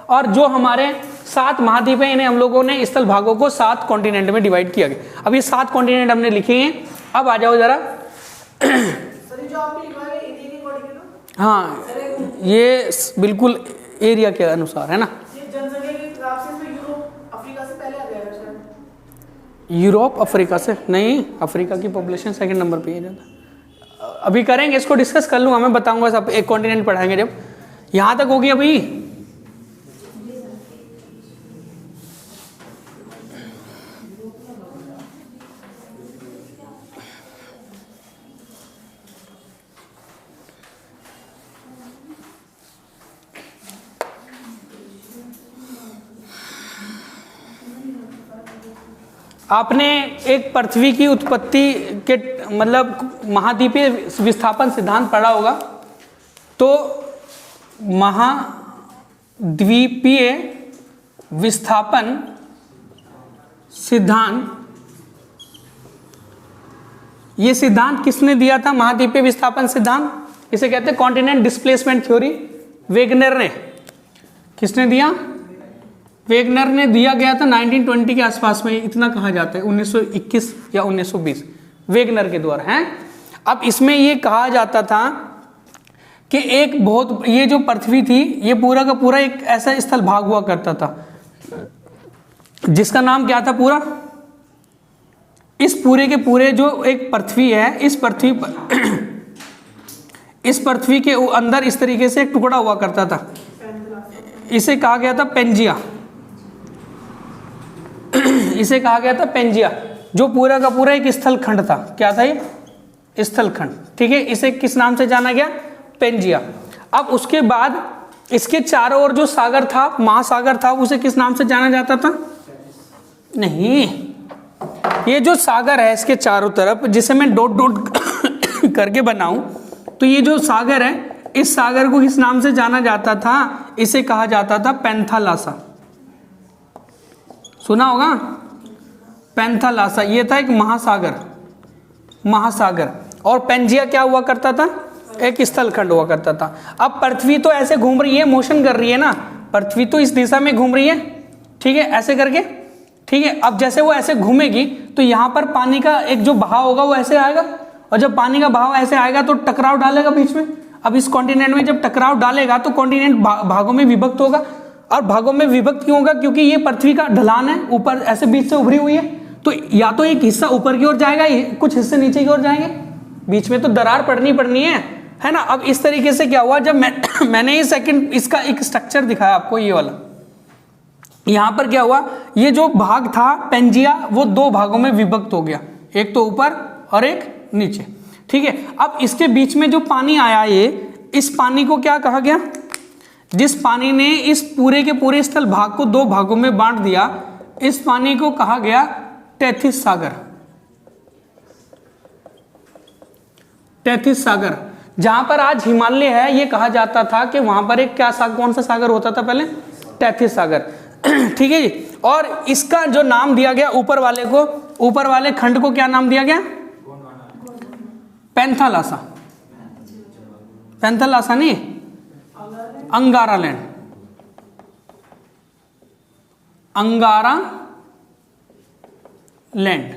और जो हमारे 7 महाद्वीप हैं इन्हें हम लोगों ने स्थल भागों को 7 कॉन्टिनेंट में डिवाइड किया गया। अब ये 7 कॉन्टिनेंट हमने लिखे हैं। अब आ जाओ जरा जो आपने लिखा है एरिया के अकॉर्डिंग ना। हाँ, ये बिल्कुल एरिया के अनुसार है ना। जनसंख्या के हिसाब से यूरोप अफ्रीका से पहले आ जाएगा शायद। यूरोप अफ्रीका से नहीं, अफ्रीका की पॉपुलेशन 2nd नंबर पे है। अभी करेंगे इसको, डिस्कस कर लूँगा, मैं बताऊंगा सब, एक कॉन्टिनेंट पढ़ाएंगे जब। यहाँ तक होगी अभी। आपने एक पृथ्वी की उत्पत्ति के मतलब महाद्वीपीय विस्थापन सिद्धांत पढ़ा होगा। तो द्वीपीय विस्थापन सिद्धांत, ये सिद्धांत किसने दिया था? महाद्वीपीय विस्थापन सिद्धांत, इसे कहते हैं कॉन्टिनेंट डिस्प्लेसमेंट थ्योरी। वेगनर ने, किसने दिया? वेगनर ने दिया गया था 1920 के आसपास में, इतना कहा जाता है 1921 या 1920 वेगनर के द्वारा हैं। अब इसमें ये कहा जाता था कि एक बहुत, ये जो पृथ्वी थी ये पूरा का पूरा एक ऐसा स्थल भाग हुआ करता था जिसका नाम क्या था पूरा? इस पूरे के पूरे जो एक पृथ्वी है, इस पृथ्वी पर इस पृथ्वी के अंदर इस तरीके से एक टुकड़ा हुआ करता था, इसे कहा गया था पेंजिया। इसे कहा गया था पेंजिया, जो पूरा का पूरा एक स्थल खंड था। क्या था ये? स्थल खंड, ठीक है। इसे किस नाम से जाना गया? पेंजिया। अब उसके बाद इसके चारों ओर जो सागर था, महासागर था, उसे किस नाम से जाना जाता था? नहीं, ये जो सागर है इसके चारों तरफ, जिसे मैं डॉट डॉट करके बनाऊं, तो ये जो सागर है, इस सागर को किस नाम से जाना जाता था? इसे कहा जाता था पैंथालासा। सुना होगा पैंथालासा, ये था एक महासागर, महासागर। और पेंजिया क्या हुआ करता था? एक स्थल खंड हुआ करता था। अब पृथ्वी तो ऐसे घूम रही है, मोशन कर रही है ना, पृथ्वी तो इस दिशा में घूम रही है, ठीक है, ऐसे करके, ठीक है। अब जैसे वो ऐसे घूमेगी तो यहाँ पर पानी का एक जो बहाव होगा वो ऐसे आएगा, और जब पानी का बहाव ऐसे आएगा तो टकराव डालेगा बीच में। अब इस कॉन्टिनेंट में जब टकराव डालेगा तो कॉन्टिनेंट भागों में विभक्त होगा। और भागों में विभक्त क्यों होगा? क्योंकि ये पृथ्वी का ढलान है, ऊपर ऐसे बीच से उभरी हुई है, तो या तो एक हिस्सा ऊपर की ओर जाएगा, कुछ हिस्से नीचे की ओर जाएंगे, बीच में तो दरार पड़नी है ना। अब इस तरीके से क्या हुआ, जब मैंने ये सेकंड इसका एक स्ट्रक्चर दिखाया आपको, ये वाला, यहां पर क्या हुआ, ये जो भाग था पेंजिया वो दो भागों में विभक्त हो गया, एक तो ऊपर और एक नीचे, ठीक है। अब इसके बीच में जो पानी आया, ये इस पानी को क्या कहा गया? जिस पानी ने इस पूरे के पूरे स्थल भाग को दो भागों में बांट दिया, इस पानी को कहा गया टेथिस सागर। टेथिस सागर, जहां पर आज हिमालय है, ये कहा जाता था कि वहां पर एक क्या सागर, कौन सा सागर होता था पहले? टेथिस सागर, ठीक है जी। और इसका जो नाम दिया गया ऊपर वाले को, ऊपर वाले खंड को क्या नाम दिया गया? पैंथालासा। पैंथालासा नहीं, अंगारा लैंड, अंगारा लैंड,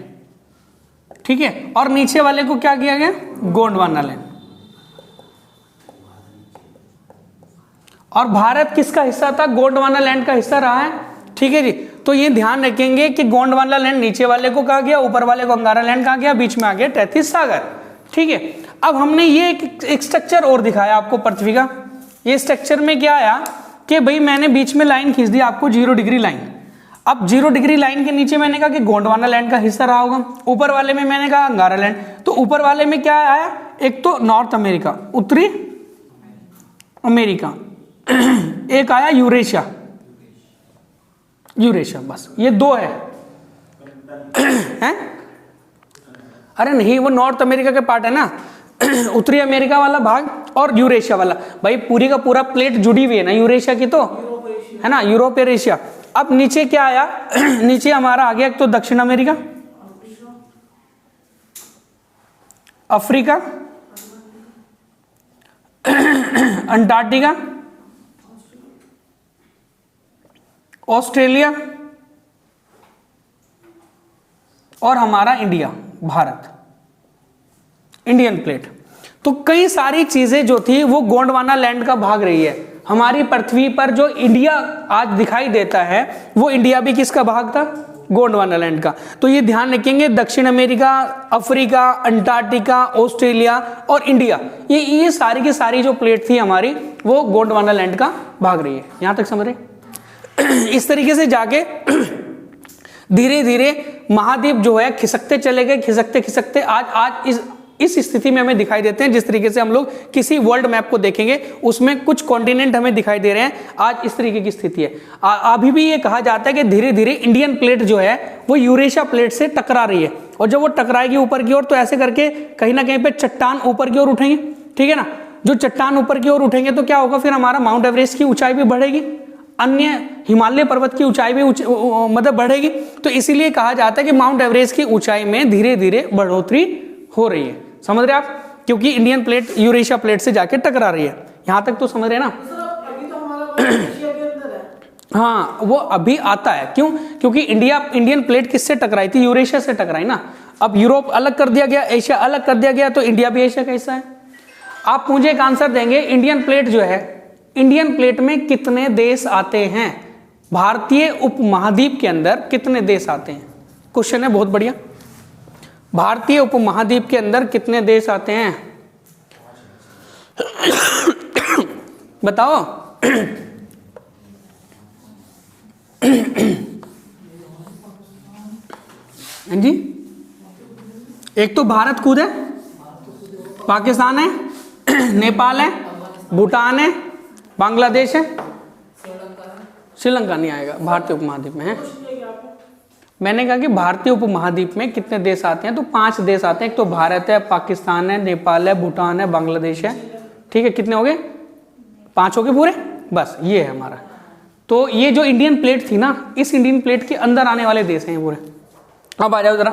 ठीक है। और नीचे वाले को क्या किया गया? गोंडवाना लैंड। और भारत किसका हिस्सा था? गोंडवाना लैंड का हिस्सा रहा है, ठीक है जी। तो ये ध्यान रखेंगे कि गोंडवाना लैंड नीचे वाले को कहा गया, ऊपर वाले को अंगारा लैंड कहा गया, बीच में आ गया टेथिस सागर, ठीक है। अब हमने ये एक स्ट्रक्चर और दिखाया आपको पृथ्वी का। ये स्ट्रक्चर में क्या आया कि भाई मैंने बीच में लाइन खींच दी आपको 0 डिग्री लाइन। अब 0 डिग्री लाइन के नीचे मैंने कहा कि गोंडवाना लैंड का हिस्सा रहा होगा, ऊपर वाले में मैंने कहा अंगारा लैंड। तो ऊपर वाले में क्या आया? एक तो नॉर्थ अमेरिका, उत्तरी अमेरिका, एक आया यूरेशिया, यूरेशिया, बस ये दो है हैं? अरे नहीं, वो नॉर्थ अमेरिका के पार्ट है ना, उत्तरी अमेरिका वाला भाग और यूरेशिया वाला। भाई पूरी का पूरा प्लेट जुड़ी हुई है ना यूरेशिया की, तो है ना, यूरोप और एशिया। अब नीचे क्या आया? नीचे हमारा आ गया एक तो दक्षिण अमेरिका, अफ्रीका, अंटार्कटिका, ऑस्ट्रेलिया और हमारा इंडिया, भारत, इंडियन प्लेट। तो कई सारी चीजें जो थी वो गोंडवाना लैंड का भाग रही है। हमारी पृथ्वी पर जो इंडिया आज दिखाई देता है वो इंडिया भी किसका भाग था? गोंडवाना लैंड का। तो ये ध्यान रखेंगे, दक्षिण अमेरिका, अफ्रीका, अंटार्कटिका, ऑस्ट्रेलिया और इंडिया, ये सारी की सारी जो प्लेट थी हमारी वो गोंडवाना लैंड का भाग रही है। यहां तक समझ रहे? इस तरीके से जाके धीरे धीरे महाद्वीप जो है खिसकते चले गए, खिसकते खिसकते आज इस स्थिति में हमें दिखाई देते हैं। जिस तरीके से हम लोग किसी वर्ल्ड मैप को देखेंगे उसमें कुछ कॉन्टिनेंट हमें दिखाई दे रहे हैं, आज इस तरीके की स्थिति है। अभी भी ये कहा जाता है कि धीरे धीरे इंडियन प्लेट जो है वो यूरेशिया प्लेट से टकरा रही है, और जब वो टकराएगी ऊपर की ओर तो ऐसे करके कहीं ना कहीं पे चट्टान ऊपर की ओर उठेंगे, ठीक है ना। जो चट्टान ऊपर की ओर उठेंगे तो क्या होगा? फिर हमारा माउंट एवरेस्ट की ऊंचाई भी बढ़ेगी। अन्य हिमालय पर्वत की ऊंचाई भी मतलब बढ़ेगी। तो इसीलिए कहा जाता है कि माउंट एवरेस्ट की ऊंचाई में धीरे धीरे बढ़ोतरी हो रही है। समझ रहे आप? क्योंकि इंडियन प्लेट यूरेशिया प्लेट से जाके टकरा रही है। यहां तक तो समझ रहे हैं ना? अभी तो हमारा एशिया के अंदर है। हाँ, वो अभी आता है। क्यों? क्योंकि इंडियन प्लेट किससे टकराई थी? यूरेशिया से टकराई ना। अब यूरोप अलग कर दिया गया, एशिया अलग कर दिया गया, तो इंडिया भी एशिया का हिस्सा है। आप मुझे एक आंसर देंगे, इंडियन प्लेट जो है, इंडियन प्लेट में कितने देश आते हैं? भारतीय उपमहाद्वीप के अंदर कितने देश आते हैं? क्वेश्चन है बहुत बढ़िया। भारतीय उपमहाद्वीप के अंदर कितने देश आते हैं? बताओ। जी, एक तो भारत खुद है, पाकिस्तान है, नेपाल है, भूटान है, बांग्लादेश है, श्रीलंका नहीं आएगा, भारतीय उपमहाद्वीप में है। मैंने कहा कि भारतीय उपमहाद्वीप में कितने देश आते हैं? तो 5 देश आते हैं। एक तो भारत है, पाकिस्तान है, नेपाल है, भूटान है, बांग्लादेश है। ठीक है, कितने हो गए? 5 हो गए पूरे। बस ये है हमारा। तो ये जो इंडियन प्लेट थी ना, इस इंडियन प्लेट के अंदर आने वाले देश हैं पूरे। अब आ जाओ जरा,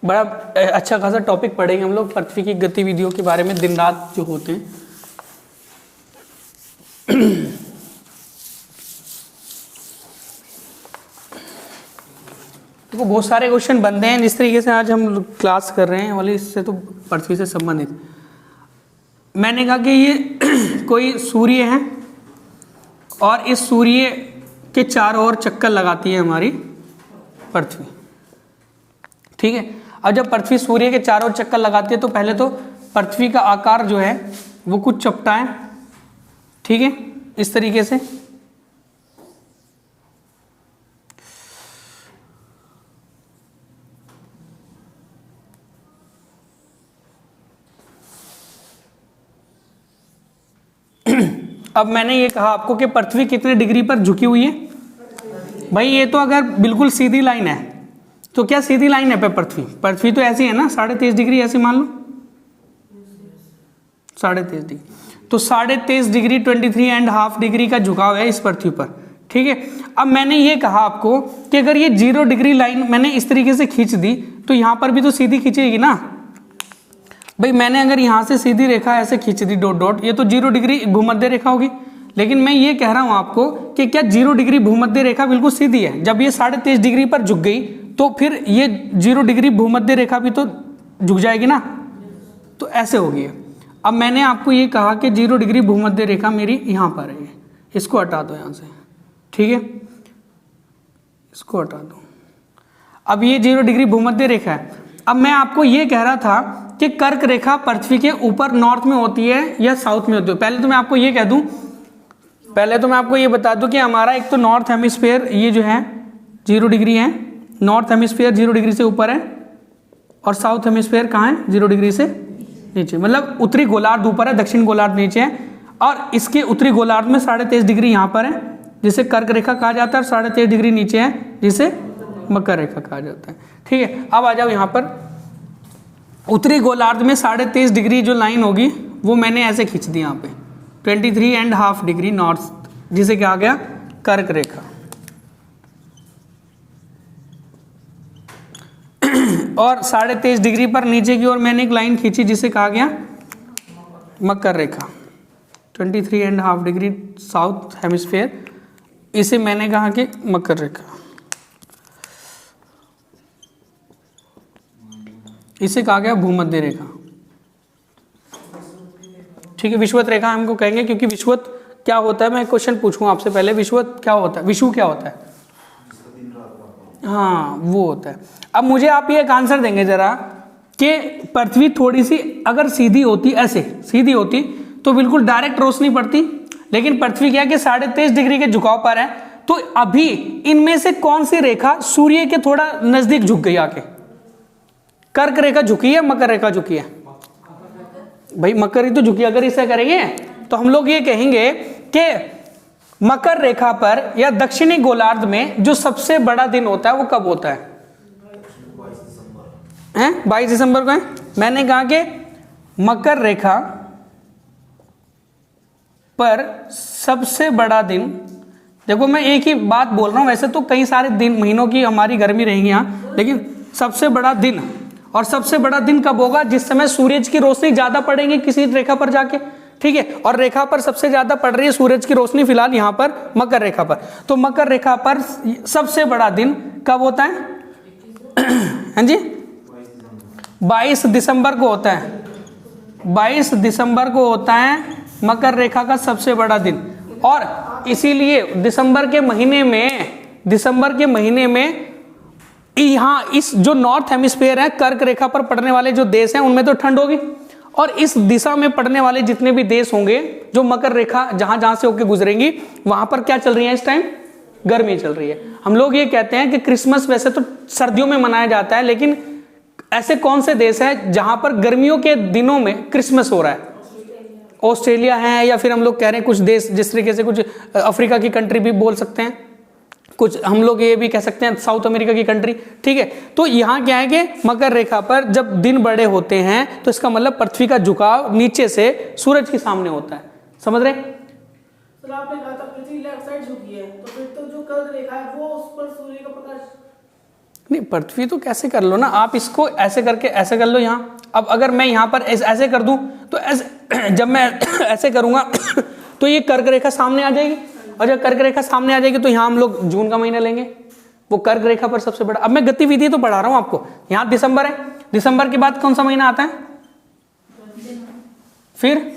बड़ा अच्छा खासा टॉपिक पढ़ेंगे हम लोग पृथ्वी की गतिविधियों के बारे में, दिन रात जो होते हैं। देखो बहुत सारे क्वेश्चन बनते हैं जिस तरीके से आज हम क्लास कर रहे हैं वाले, इससे तो पृथ्वी से संबंधित। मैंने कहा कि ये कोई सूर्य है और इस सूर्य के चारों ओर चक्कर लगाती है हमारी पृथ्वी। ठीक है, अब जब पृथ्वी सूर्य के चारों ओर चक्कर लगाती है तो पहले तो पृथ्वी का आकार जो है वो कुछ चपटा है। ठीक है, इस तरीके से। अब मैंने ये कहा आपको कि पृथ्वी कितने डिग्री पर झुकी हुई है? भाई ये तो अगर बिल्कुल सीधी लाइन है तो क्या सीधी लाइन है पे पृथ्वी तो ऐसी है ना, 23.5 डिग्री ऐसी मान लो, 23.5 डिग्री। तो 23.5 डिग्री 23.5 डिग्री का झुकाव है इस पृथ्वी पर। ठीक है, अब मैंने ये कहा आपको कि अगर ये 0 डिग्री लाइन मैंने इस तरीके से खींच दी तो यहां पर भी तो सीधी खींचेगी ना। भाई मैंने अगर यहां से सीधी रेखा ऐसे खींच दी डॉट डॉट, ये तो 0 डिग्री भूमध्य रेखा होगी। लेकिन मैं ये कह रहा हूं आपको कि क्या 0 डिग्री भूमध्य रेखा बिल्कुल सीधी है? जब ये 23.5 डिग्री पर झुक गई तो फिर ये 0 डिग्री भूमध्य रेखा भी तो झुक जाएगी ना, तो ऐसे होगी। अब मैंने आपको ये कहा कि 0 डिग्री भूमध्य रेखा मेरी यहां पर है, इसको हटा दो यहां से। ठीक है, इसको हटा दो। अब ये 0 डिग्री भूमध्य रेखा है। अब मैं आपको ये कह रहा था कि कर्क रेखा पृथ्वी के ऊपर नॉर्थ में होती है या साउथ में होती है? पहले तो मैं आपको ये कह दूं, पहले तो मैं आपको ये बता दूं कि हमारा एक तो नॉर्थ हेमिस्फीयर ये जो है 0 डिग्री है, नॉर्थ हेमिस्फीयर 0 डिग्री से ऊपर है, और साउथ हेमिस्फीयर कहाँ है? 0 डिग्री से नीचे। मतलब उत्तरी गोलार्ध ऊपर है, दक्षिण गोलार्ध नीचे है, और इसके उत्तरी गोलार्ध में 23.5 डिग्री यहाँ पर है जिसे कर्क रेखा कहा जाता है, और 23.5 डिग्री नीचे है जिसे मकर रेखा कहा जाता है। ठीक है, अब आ जाओ यहाँ पर। उत्तरी गोलार्ध में 23.5 डिग्री जो लाइन होगी वो मैंने ऐसे खींच दी यहाँ पे, 23.5 डिग्री नॉर्थ, जिसे क्या आ गया? कर्क रेखा। और 23.5 डिग्री पर नीचे की ओर मैंने एक लाइन खींची जिसे कहा गया मकर रेखा, 23.5 डिग्री साउथ हेमिस्फीयर, इसे मैंने कहा कि मकर रेखा। इसे कहा गया भूमध्य रेखा। ठीक है, विषुवत रेखा हमको कहेंगे, क्योंकि विषुवत क्या होता है, मैं क्वेश्चन पूछूंगा आपसे पहले, विषुवत क्या होता है? विषु क्या होता है? हाँ, वो होता है। अब मुझे आप ये एक आंसर देंगे जरा कि पृथ्वी थोड़ी सी अगर सीधी होती, ऐसे सीधी होती तो बिल्कुल डायरेक्ट रोशनी पड़ती, लेकिन पृथ्वी क्या कि 23.5 डिग्री के झुकाव पर है, तो अभी इनमें से कौन सी रेखा सूर्य के थोड़ा नजदीक झुक गई आके? कर्क रेखा झुकी है, मकर रेखा झुकी है? भाई मकर ही तो झुकी। अगर इसे करेंगे तो हम लोग ये कहेंगे कि मकर रेखा पर या दक्षिणी गोलार्ध में जो सबसे बड़ा दिन होता है वो कब होता है? 22 दिसंबर को है। मैंने कहा कि मकर रेखा पर सबसे बड़ा दिन देखो मैं एक ही बात बोल रहा हूँ, वैसे तो कई सारे दिन महीनों की हमारी गर्मी रहेंगी यहाँ, लेकिन सबसे बड़ा दिन, और सबसे बड़ा दिन कब होगा? जिस समय सूरज की रोशनी ज्यादा पड़ेगी किसी रेखा पर जाके, ठीक है। और रेखा पर सबसे ज्यादा पड़ रही है सूरज की रोशनी फिलहाल यहाँ पर मकर रेखा पर, तो मकर रेखा पर सबसे बड़ा दिन कब होता है? हाँ जी, 22 दिसंबर को होता है। 22 दिसंबर को होता है मकर रेखा का सबसे बड़ा दिन। और इसीलिए दिसंबर के महीने में यहाँ इस जो नॉर्थ हेमिस्फीयर है, कर्क रेखा पर पड़ने वाले जो देश हैं उनमें तो ठंड होगी, और इस दिशा में पड़ने वाले जितने भी देश होंगे जो मकर रेखा जहां जहां से होकर गुजरेंगी वहां पर क्या चल रही है इस टाइम? गर्मी चल रही है। हम लोग ये कहते हैं कि क्रिसमस वैसे तो सर्दियों में मनाया जाता है, लेकिन ऐसे कौन से देश है जहां पर गर्मियों के दिनों में क्रिसमस हो रहा है? ऑस्ट्रेलिया है, या फिर हम लोग कह रहे हैं कुछ देश जिस तरीके से कुछ अफ्रीका की कंट्री भी बोल सकते हैं, कुछ हम लोग ये भी कह सकते हैं साउथ अमेरिका की कंट्री, ठीक है। तो यहाँ क्या है कि मकर रेखा पर जब दिन बड़े होते हैं तो इसका मतलब पृथ्वी का झुकाव नीचे से सूरज के सामने होता है, समझ रहे? सर आपने कहा था पृथ्वी लेफ्ट साइड झुकी है, तो फिर तो जो कर्क रेखा है वो उस पर सूर्य का प्रकाश नहीं, पृथ्वी तो कैसे कर लो ना आप, इसको ऐसे करके ऐसे कर लो यहाँ। अब अगर मैं यहाँ पर ऐसे कर दूं तो ऐसे जब मैं ऐसे करूंगा तो ये कर्क रेखा सामने आ जाएगी, और जब कर्क रेखा सामने आ जाएगी तो यहाँ हम लोग जून का महीना लेंगे, वो कर्क रेखा पर सबसे बड़ा। अब मैं गतिविधि तो बढ़ा रहा हूँ आपको, यहाँ दिसंबर है, दिसंबर के बाद कौन सा महीना आता है? फिर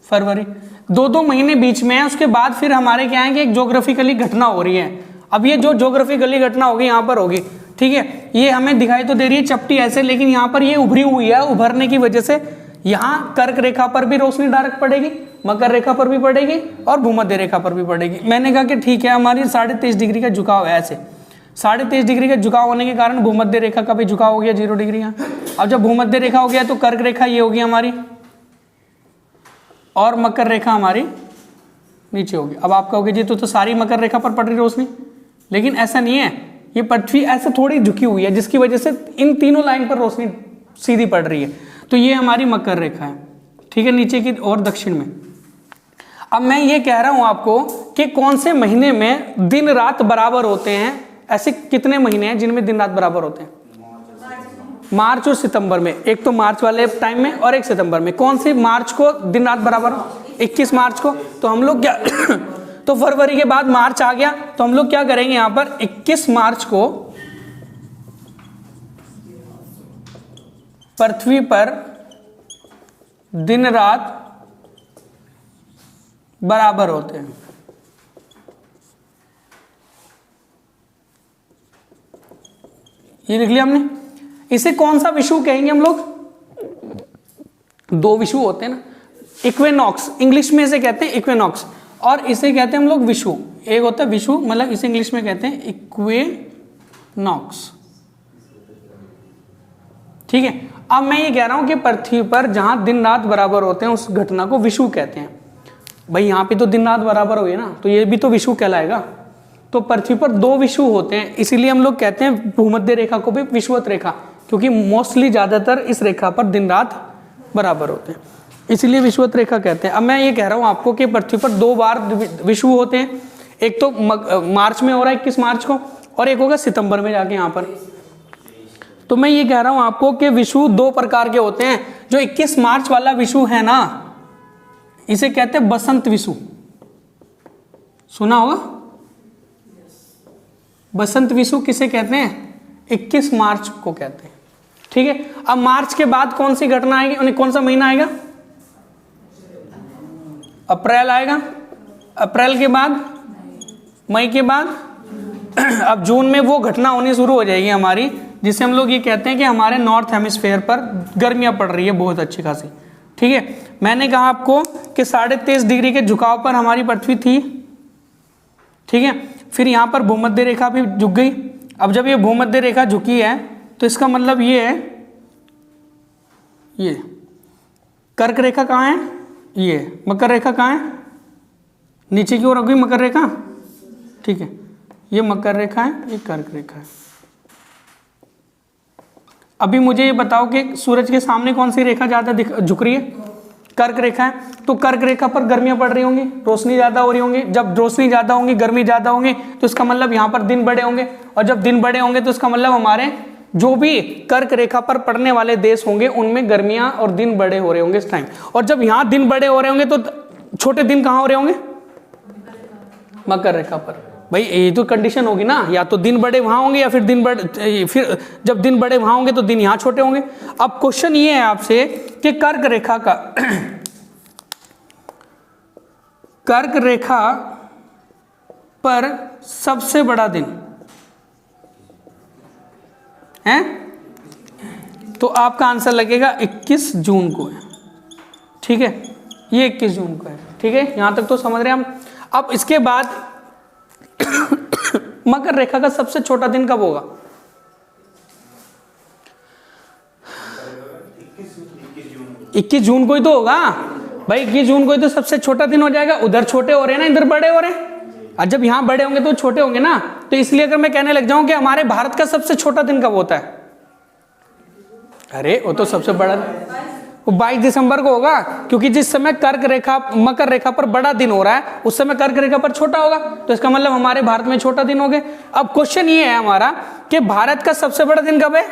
फरवरी, 2 महीने बीच में है। उसके बाद फिर हमारे क्या है कि एक ज्योग्राफिकली घटना हो रही है। अब ये जो ज्योग्राफिकली घटना होगी यहाँ पर होगी, ठीक है। ये हमें दिखाई तो दे रही है चपटी ऐसे, लेकिन यहाँ पर ये उभरी हुई है, उभरने की वजह से यहाँ कर्क रेखा पर भी रोशनी डायरेक्ट पड़ेगी, मकर रेखा पर भी पड़ेगी, और भूमध्य रेखा पर भी पड़ेगी। मैंने कहा कि ठीक है, हमारी 23.5 डिग्री का झुकाव है, ऐसे 23.5 डिग्री का झुकाव होने के कारण भूमध्य रेखा का भी झुकाव हो गया 0 डिग्री यहाँ। अब जब भूमध्य रेखा हो गया तो कर्क रेखा ये होगी हमारी, और मकर रेखा हमारी नीचे होगी। अब आप कहोगे जी तो सारी मकर रेखा पर पड़ रही रोशनी, लेकिन ऐसा नहीं है, ये पृथ्वी ऐसे थोड़ी झुकी हुई है जिसकी वजह से इन तीनों लाइन पर रोशनी सीधी पड़ रही है। तो ये हमारी मकर रेखा है, ठीक है, नीचे की और दक्षिण में। अब मैं ये कह रहा हूं आपको कि कौन से महीने में दिन रात बराबर होते हैं। ऐसे कितने महीने हैं जिनमें दिन रात बराबर होते हैं? मार्च और सितंबर में, एक तो मार्च वाले टाइम में और एक सितंबर में। कौन सी मार्च को दिन रात बराबर हो? 21 मार्च को। तो हम लोग क्या तो फरवरी के बाद मार्च आ गया, तो हम लोग क्या करेंगे यहां पर 21 मार्च को पृथ्वी पर दिन रात बराबर होते हैं। ये लिख लिया हमने। इसे कौन सा विषुव कहेंगे हम लोग? 2 विषुव होते हैं ना, इक्वेनॉक्स, इंग्लिश में इसे कहते हैं इक्वेनॉक्स, और इसे कहते हैं हम लोग विषुव। एक होता है विषुव, मतलब इसे इंग्लिश में कहते हैं इक्वेनॉक्स, ठीक है। अब मैं ये कह रहा हूं कि पृथ्वी पर जहां दिन रात बराबर होते हैं उस घटना को विषुव कहते हैं। भाई यहाँ पे तो दिन रात बराबर हो गई ना, तो ये भी तो विषुव कहलाएगा। तो पृथ्वी पर 2 विषुव होते हैं, इसीलिए हम लोग कहते हैं भूमध्य रेखा को भी विषुवत रेखा, क्योंकि मोस्टली ज्यादातर इस रेखा पर दिन रात बराबर होते हैं, इसीलिए विषुवत रेखा कहते हैं। अब मैं ये कह रहा हूं आपको कि पृथ्वी पर 2 बार विषुव होते हैं, एक तो मार्च में हो रहा है 21 मार्च को, और एक होगा सितंबर में जाके यहाँ पर। तो मैं ये कह रहा हूं आपको कि विषुव 2 प्रकार के होते हैं। जो 21 मार्च वाला विषुव है ना, इसे कहते हैं बसंत विषुव, सुना होगा? बसंत विषुव किसे कहते हैं? 21 मार्च को कहते हैं, ठीक है। अब मार्च के बाद कौन सी घटना आएगी, कौन सा महीना आएगा? अप्रैल आएगा, अप्रैल के बाद मई के बाद अब जून में वो घटना होनी शुरू हो जाएगी हमारी, जिसे हम लोग ये कहते हैं कि हमारे नॉर्थ हेमिस्फीयर पर गर्मियां पड़ रही है बहुत अच्छी खासी, ठीक है। मैंने कहा आपको कि 23.5 डिग्री के झुकाव पर हमारी पृथ्वी थी, ठीक है। फिर यहां पर भूमध्य रेखा भी झुक गई। अब जब ये भूमध्य रेखा झुकी है तो इसका मतलब ये है, ये कर्क रेखा कहाँ है? ये मकर रेखा कहाँ है? नीचे की ओर हो गई मकर रेखा, ठीक है। ये मकर रेखा है, ये कर्क रेखा है। अभी मुझे ये बताओ कि सूरज के सामने कौन सी रेखा ज्यादा झुक रही है? कर्क रेखा है, तो कर्क रेखा पर गर्मियां पड़ रही होंगी, रोशनी ज्यादा हो रही होंगी। जब रोशनी ज्यादा होंगी, गर्मी ज्यादा होंगी, तो इसका मतलब यहाँ पर दिन बड़े होंगे, और जब दिन बड़े होंगे तो इसका मतलब हमारे जो भी कर्क रेखा पर पड़ने वाले देश होंगे उनमें गर्मियां और दिन बड़े हो रहे होंगे इस टाइम। और जब यहाँ दिन बड़े हो रहे होंगे तो छोटे दिन कहाँ हो रहे होंगे? मकर रेखा पर। भाई ये तो कंडीशन होगी ना, या तो दिन बड़े वहां होंगे या फिर दिन बड़े, फिर जब दिन बड़े वहां होंगे तो दिन यहां छोटे होंगे। अब क्वेश्चन ये है आपसे कि कर्क रेखा का कर्क रेखा पर सबसे बड़ा दिन है, तो आपका आंसर लगेगा 21 जून को है। ठीक है, ये 21 जून को है। ठीक है, यहां तक तो समझ रहे हैं हम। अब इसके बाद मकर रेखा का सबसे छोटा दिन कब होगा? 21 जून को ही तो होगा भाई, 21 जून को ही तो सबसे छोटा दिन हो जाएगा। उधर छोटे हो रहे हैं ना, इधर बड़े हो रहे हैं, और जब यहां बड़े होंगे तो छोटे होंगे ना। तो इसलिए अगर मैं कहने लग जाऊं कि हमारे भारत का सबसे छोटा दिन कब होता है, अरे वो तो सबसे बड़ा 22 दिसंबर को होगा, क्योंकि जिस समय कर्क रेखा मकर रेखा पर बड़ा दिन हो रहा है उस समय कर्क रेखा पर छोटा होगा, तो इसका मतलब हमारे भारत में छोटा दिन हो गए। अब क्वेश्चन ये है हमारा कि भारत का सबसे बड़ा दिन कब है?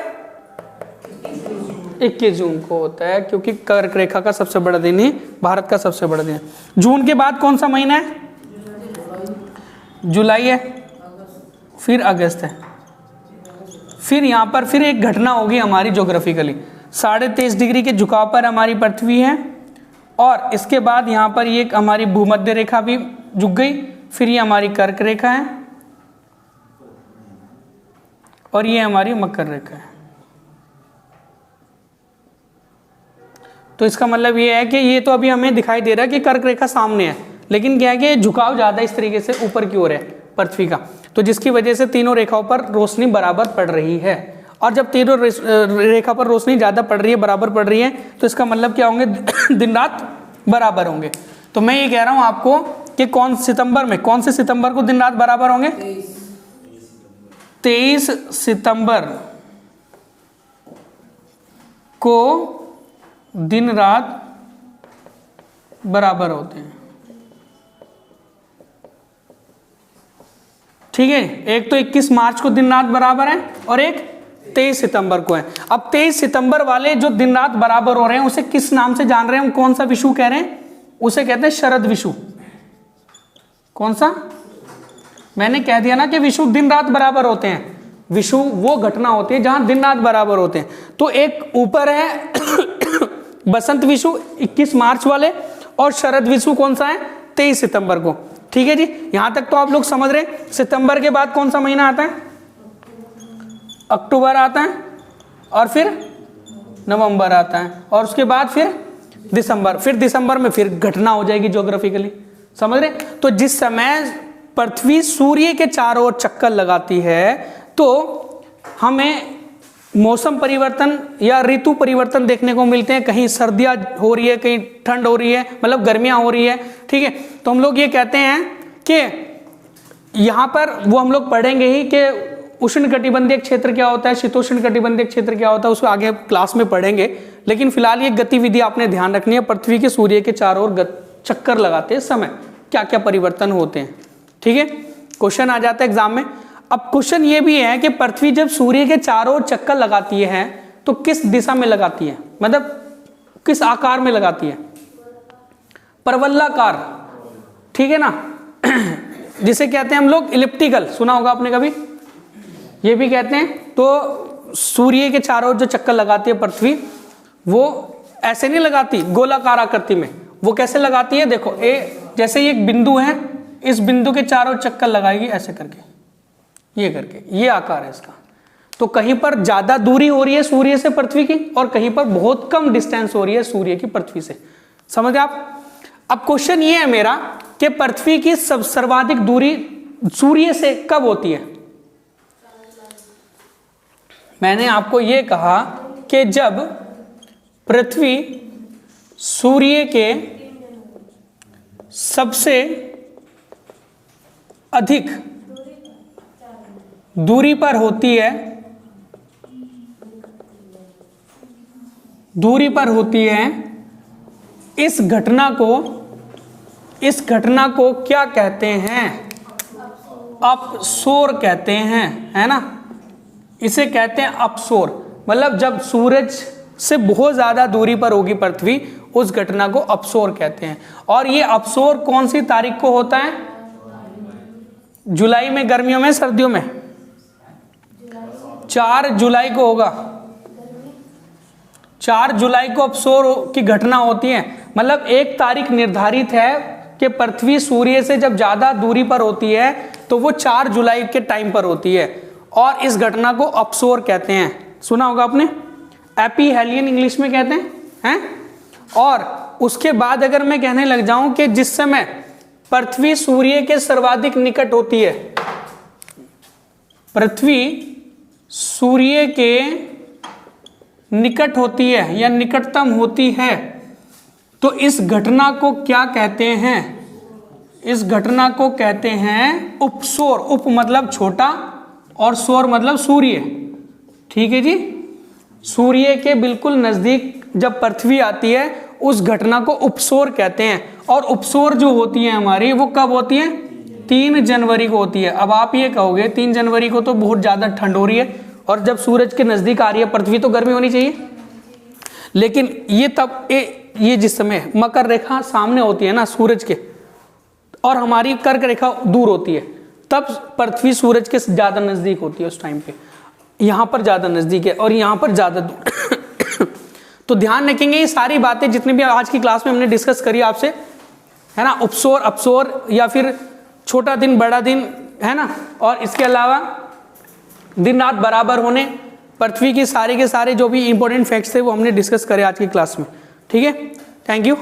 21 जून को होता है, क्योंकि कर्क रेखा का सबसे बड़ा दिन ही भारत का सबसे बड़ा दिन है। जून के बाद कौन सा महीना है? जुलाई है, फिर अगस्त है। फिर यहां पर फिर एक घटना होगी हमारी ज्योग्राफिकली, 23.5 डिग्री के झुकाव पर हमारी पृथ्वी है, और इसके बाद यहां पर ये हमारी भूमध्य रेखा भी झुक गई। फिर ये हमारी कर्क रेखा है और ये हमारी मकर रेखा है। तो इसका मतलब ये है कि ये तो अभी हमें दिखाई दे रहा है कि कर्क रेखा सामने है, लेकिन क्या है कि झुकाव ज्यादा इस तरीके से ऊपर की ओर है पृथ्वी का, तो जिसकी वजह से तीनों रेखाओं पर रोशनी बराबर पड़ रही है। और जब तीनों रेखा पर रोशनी ज्यादा पड़ रही है, बराबर पड़ रही है, तो इसका मतलब क्या होंगे? दिन रात बराबर होंगे। तो मैं ये कह रहा हूं आपको कि कौन से सितंबर को दिन रात बराबर होंगे? 23 सितंबर को दिन रात बराबर होते हैं। ठीक है, एक तो 21 मार्च को दिन रात बराबर है और एक 23 सितंबर को है। अब 23 सितंबर वाले जो दिन रात बराबर हो रहे हैं उसे किस नाम से जान रहे हैं? कौन सा विषु कह रहे हैं? उसे कहते हैं शरद विषु। कौन सा? मैंने कह दिया ना कि विषु दिन रात बराबर होते हैं। विषु वो घटना होती है जहां दिन रात बराबर होते हैं। तो एक ऊपर है बसंत विषु 21 मार्च वाले, और शरद विषु कौन सा है? 23 सितंबर को। ठीक है जी, यहां तक तो आप लोग समझ रहे हैं। सितंबर के बाद कौन सा महीना आता है? अक्टूबर आता है, और फिर नवंबर आता है, और उसके बाद फिर दिसंबर। फिर दिसंबर में फिर घटना हो जाएगी ज्योग्राफिकली, समझ रहे? तो जिस समय पृथ्वी सूर्य के चारों ओर चक्कर लगाती है तो हमें मौसम परिवर्तन या ऋतु परिवर्तन देखने को मिलते हैं। कहीं सर्दियां हो रही है, कहीं ठंड हो रही है, मतलब गर्मियां हो रही है। ठीक है, तो हम लोग ये कहते हैं कि यहाँ पर वो हम लोग पढ़ेंगे ही कि उष्ण कटिबंधीय क्षेत्र क्या होता है, शीतोष्ण कटिबंधीय क्षेत्र क्या होता है, उसको आगे क्लास में पढ़ेंगे। लेकिन फिलहाल ये गतिविधि आपने ध्यान रखनी है, पृथ्वी के सूर्य के चारों ओर चक्कर लगाते समय क्या क्या परिवर्तन होते हैं। ठीक है, क्वेश्चन आ जाता है एग्जाम में। अब क्वेश्चन ये भी है कि पृथ्वी जब सूर्य के चारों ओर चक्कर लगाती है तो किस दिशा में लगाती है, मतलब किस आकार में लगाती है? परवलयाकार। ठीक है ना, जिसे कहते हैं हम लोग इलिप्टिकल, सुना होगा आपने कभी, ये भी कहते हैं। तो सूर्य के चारों ओर जो चक्कर लगाती है पृथ्वी, वो ऐसे नहीं लगाती गोलाकार आकृति में। वो कैसे लगाती है? देखो, जैसे ये एक बिंदु है, इस बिंदु के चारों ओर चक्कर लगाएगी ऐसे करके, ये करके, ये आकार है इसका। तो कहीं पर ज्यादा दूरी हो रही है सूर्य से पृथ्वी की, और कहीं पर बहुत कम डिस्टेंस हो रही है सूर्य की पृथ्वी से। समझ गए आप? अब क्वेश्चन ये है मेरा कि पृथ्वी की सर्वाधिक दूरी सूर्य से कब होती है? मैंने आपको ये कहा कि जब पृथ्वी सूर्य के सबसे अधिक दूरी पर होती है, इस घटना को क्या कहते हैं? अपसोर कहते हैं, है ना। इसे कहते हैं अपसोर, मतलब जब सूरज से बहुत ज्यादा दूरी पर होगी पृथ्वी, उस घटना को अपसोर कहते हैं। और ये अपसोर कौन सी तारीख को होता है? जुलाई में, गर्मियों में, सर्दियों में? 4 जुलाई को होगा। 4 जुलाई को अपसोर की घटना होती है। मतलब एक तारीख निर्धारित है कि पृथ्वी सूर्य से जब ज्यादा दूरी पर होती है तो वो 4 जुलाई के टाइम पर होती है, और इस घटना को अपसोर कहते हैं। सुना होगा आपने, एपीहेलियन इंग्लिश में कहते हैं। और उसके बाद अगर मैं कहने लग जाऊं कि जिस समय पृथ्वी सूर्य के सर्वाधिक निकट होती है, पृथ्वी सूर्य के निकट होती है या निकटतम होती है, तो इस घटना को क्या कहते हैं? इस घटना को कहते हैं उपसोर। उप मतलब छोटा और सौर मतलब सूर्य, ठीक है जी। सूर्य के बिल्कुल नजदीक जब पृथ्वी आती है उस घटना को उपसोर कहते हैं। और उपसोर जो होती है हमारी, वो कब होती है? 3 जनवरी को होती है। अब आप ये कहोगे 3 जनवरी को तो बहुत ज्यादा ठंड हो रही है, और जब सूरज के नजदीक आ रही है पृथ्वी तो गर्मी होनी चाहिए। लेकिन ये तब ये जिस समय मकर रेखा सामने होती है ना सूरज के, और हमारी कर्क रेखा दूर होती है, तब पृथ्वी सूरज के ज्यादा नजदीक होती है। उस टाइम पे यहां पर ज्यादा नजदीक है और यहां पर ज्यादा दूर। तो ध्यान रखेंगे ये सारी बातें जितनी भी आज की क्लास में हमने डिस्कस करी आपसे, है ना। उपसोर, अपसोर, या फिर छोटा दिन बड़ा दिन, है ना। और इसके अलावा दिन रात बराबर होने, पृथ्वी की सारे के सारे जो भी इंपॉर्टेंट फैक्ट्स थे वो हमने डिस्कस करे आज की क्लास में, ठीक है। Thank you.